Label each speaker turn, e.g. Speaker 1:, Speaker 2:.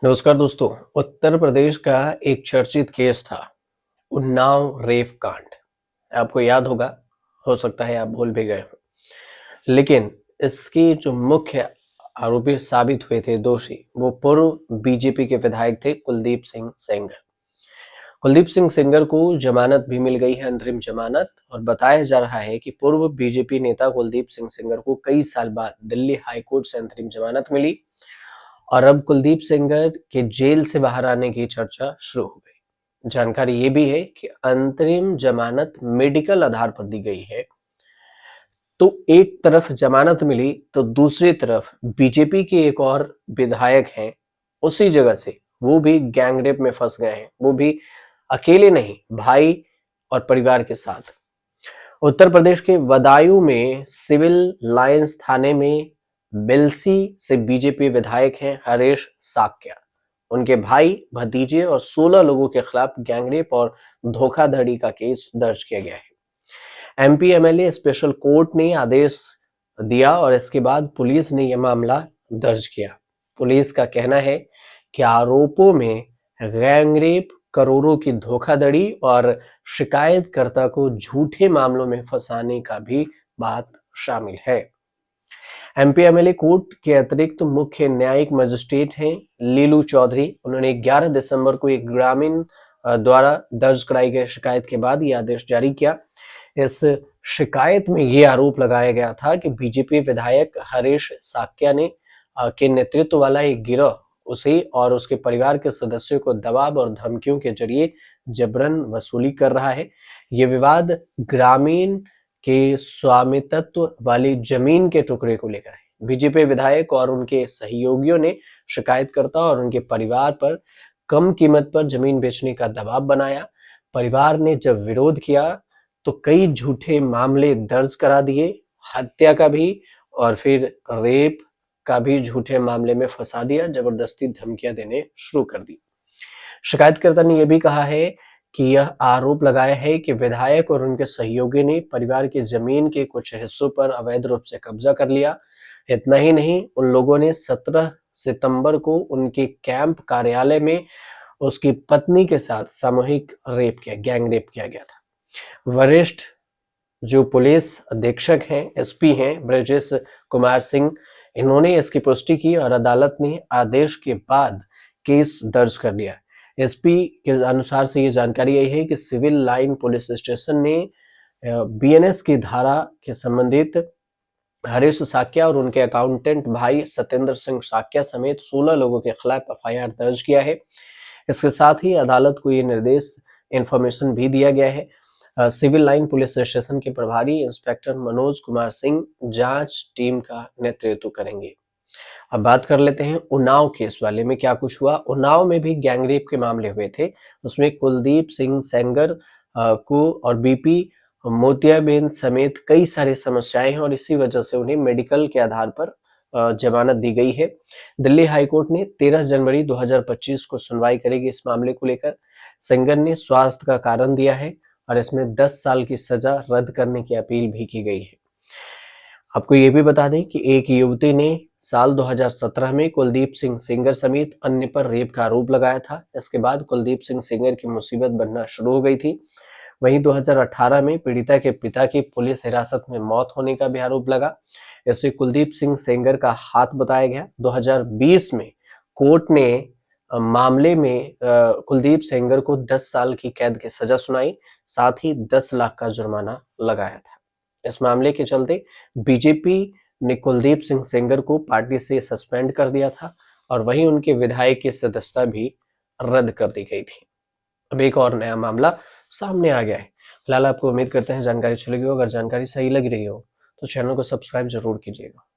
Speaker 1: नमस्कार दोस्तों। उत्तर प्रदेश का एक चर्चित केस था उन्नाव रेप कांड। आपको याद होगा, हो सकता है आप भूल भी गए हो। लेकिन इसकी जो मुख्य आरोपी साबित हुए थे दोषी, वो पूर्व बीजेपी के विधायक थे कुलदीप सिंह सेंगर। कुलदीप सिंह सेंगर को जमानत भी मिल गई है, अंतरिम जमानत। और बताया जा रहा है कि पूर्व बीजेपी नेता कुलदीप सिंह सेंगर को कई साल बाद दिल्ली हाईकोर्ट से अंतरिम जमानत मिली और अब कुलदीप सेंगर के जेल से बाहर आने की चर्चा शुरू हो गई। जानकारी ये भी है कि अंतरिम जमानत मेडिकल आधार पर दी गई है। तो एक तरफ जमानत मिली तो दूसरी तरफ बीजेपी के एक और विधायक हैं उसी जगह से, वो भी गैंगरेप में फंस गए हैं। वो भी अकेले नहीं, भाई और परिवार के साथ। उत्तर प्रदेश के बदायूं में सिविल लाइंस थाने में बिलसी से बीजेपी विधायक हैं हरीश साक्या। उनके भाई, भतीजे और 16 लोगों के खिलाफ गैंगरेप और धोखाधड़ी का केस दर्ज किया गया है। एमपी एमएलए स्पेशल कोर्ट ने आदेश दिया और इसके बाद पुलिस ने यह मामला दर्ज किया। पुलिस का कहना है कि आरोपों में गैंगरेप, करोड़ों की धोखाधड़ी और शिकायतकर्ता को झूठे मामलों में फंसाने का भी बात शामिल है। एमपी एमएलए कोर्ट के अतिरिक्त मुख्य न्यायिक मजिस्ट्रेट हैं लीलू चौधरी। उन्होंने 11 दिसंबर को एक ग्रामीण द्वारा दर्ज कराई गई शिकायत के बाद ये आदेश जारी किया। इस शिकायत में ये आरोप लगाया गया था कि बीजेपी विधायक हरीश साक्या ने के नेतृत्व वाला एक गिरोह उसे और उसके परिवार के सदस्यों को दबाव और धमकियों के जरिए जबरन वसूली कर रहा है। ये विवाद ग्रामीण के स्वामित्व वाली जमीन के टुकड़े को लेकर है। बीजेपी विधायक और उनके सहयोगियों ने शिकायतकर्ता और उनके परिवार पर कम कीमत पर जमीन बेचने का दबाव बनाया। परिवार ने जब विरोध किया तो कई झूठे मामले दर्ज करा दिए, हत्या का भी और फिर रेप का भी झूठे मामले में फंसा दिया, जबरदस्ती धमकियां देने शुरू कर दी। शिकायतकर्ता ने यह भी कहा है कि यह आरोप लगाया है कि विधायक और उनके सहयोगी ने परिवार की जमीन के कुछ हिस्सों पर अवैध रूप से कब्जा कर लिया। इतना ही नहीं, उन लोगों ने 17 सितंबर को उनके कैंप कार्यालय में उसकी पत्नी के साथ सामूहिक रेप किया, गैंग रेप किया गया था। वरिष्ठ जो पुलिस अधीक्षक हैं, एसपी हैं ब्रजेश कुमार सिंह, इन्होंने इसकी पुष्टि की और अदालत ने आदेश के बाद केस दर्ज कर लिया। एसपी के अनुसार से ये जानकारी आई है कि सिविल लाइन पुलिस स्टेशन ने बीएनएस की धारा के संबंधित हरीश साक्या और उनके अकाउंटेंट भाई सत्येंद्र सिंह साक्या समेत 16 लोगों के खिलाफ एफआईआर दर्ज किया है। इसके साथ ही अदालत को ये निर्देश इंफॉर्मेशन भी दिया गया है। सिविल लाइन पुलिस स्टेशन के प्रभारी इंस्पेक्टर मनोज कुमार सिंह जांच टीम का नेतृत्व करेंगे। अब बात कर लेते हैं उन्नाव केस वाले में क्या कुछ हुआ। उन्नाव में भी गैंगरेप के मामले हुए थे। उसमें कुलदीप सिंह सेंगर को और बीपी मोतियाबिंद समेत कई सारी समस्याएं हैं और इसी वजह से उन्हें मेडिकल के आधार पर जमानत दी गई है। दिल्ली हाईकोर्ट ने 13 जनवरी 2025 को सुनवाई करेगी इस मामले को लेकर। सेंगर ने स्वास्थ्य का कारण दिया है और इसमें 10 साल की सजा रद्द करने की अपील भी की गई है। आपको ये भी बता दें कि एक युवती ने साल 2017 में कुलदीप सिंह सेंगर समेत अन्य पर रेप का आरोप लगाया था। इसके बाद कुलदीप सिंह सेंगर की मुसीबत बनना शुरू हो गई थी। वहीं 2018 में पीड़िता के पिता की पुलिस हिरासत में मौत होने का भी आरोप लगा। इससे कुलदीप सिंह सेंगर का हाथ बताया गया। 2020 में कोर्ट ने मामले में कुलदीप सेंगर को 10 साल की कैद की सजा सुनाई, साथ ही 10 लाख का जुर्माना लगाया था। इस मामले के चलते बीजेपी ने कुलदीप सिंह सेंगर को पार्टी से सस्पेंड कर दिया था और वहीं उनके विधायक की सदस्यता भी रद्द कर दी गई थी। अब एक और नया मामला सामने आ गया है। फिलहाल आपको उम्मीद करते हैं जानकारी अच्छी लगी हो। अगर जानकारी सही लग रही हो तो चैनल को सब्सक्राइब जरूर कीजिएगा।